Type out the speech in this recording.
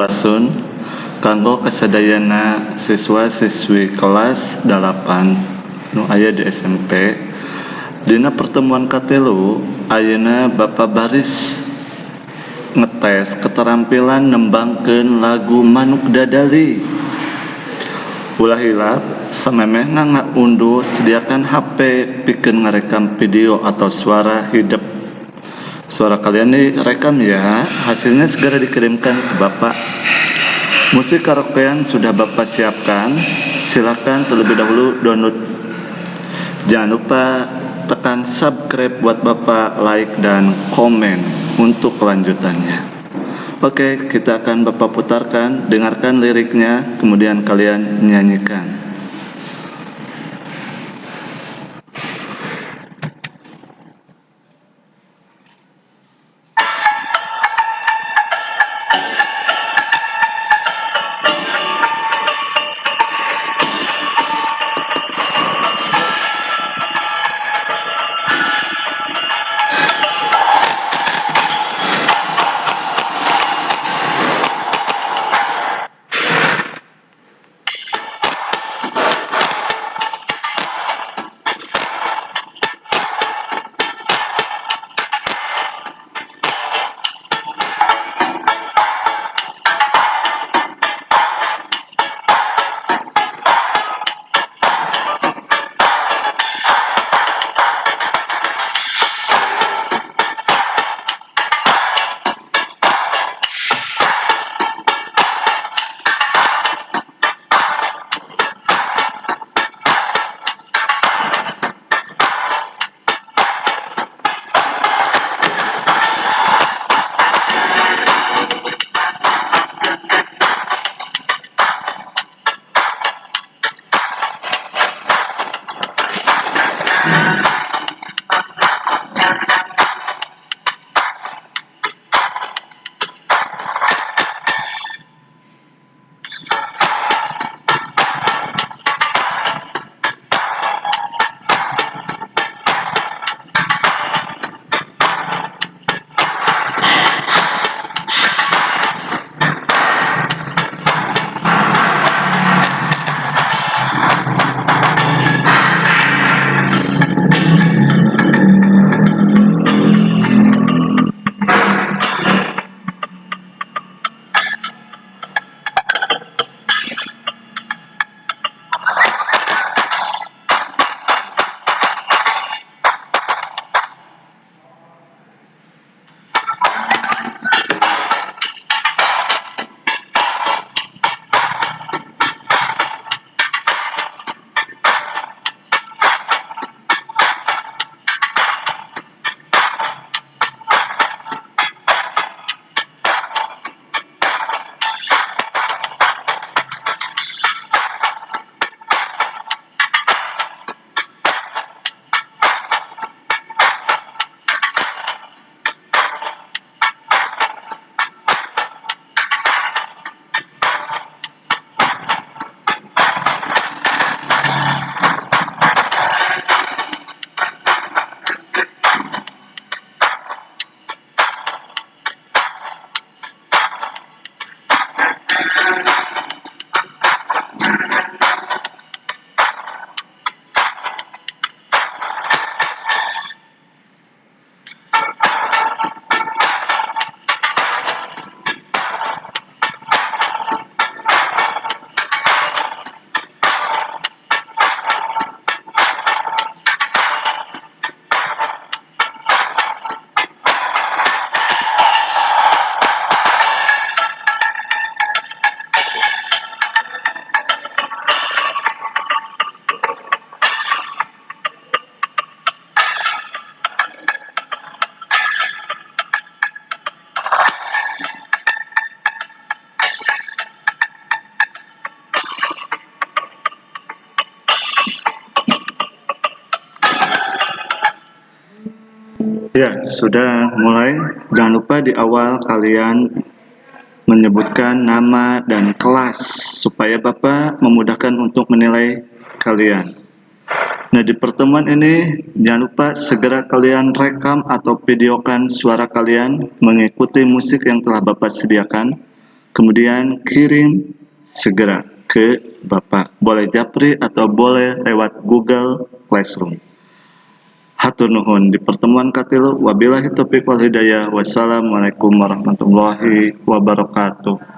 Rasun kanggo kasadayana siswa-siswi kelas 8 nu aya di SMP. Dina pertemuan katelu ayeuna Bapak Baris ngetes keterampilan nembangkeun lagu Manuk Dadali. Ulah hilap samemehna ngaunduh sediakan HP pikeun ngarekam video atau suara hidup. Suara kalian direkam ya, hasilnya segera dikirimkan ke Bapak. Musik karaokean sudah Bapak siapkan, silakan terlebih dahulu download. Jangan lupa tekan subscribe buat Bapak, like dan komen untuk kelanjutannya. Oke, kita akan Bapak putarkan, dengarkan liriknya, kemudian kalian nyanyikan. Ya, sudah mulai. Jangan lupa di awal kalian menyebutkan nama dan kelas supaya Bapak memudahkan untuk menilai kalian. Nah, di pertemuan ini jangan lupa segera kalian rekam atau videokan suara kalian mengikuti musik yang telah Bapak sediakan. Kemudian kirim segera ke Bapak. Boleh japri atau boleh lewat Google Classroom. Hatur nuhun. Di pertemuan katilu, wabillahi taufiq wal hidayah. Wassalamualaikum warahmatullahi wabarakatuh.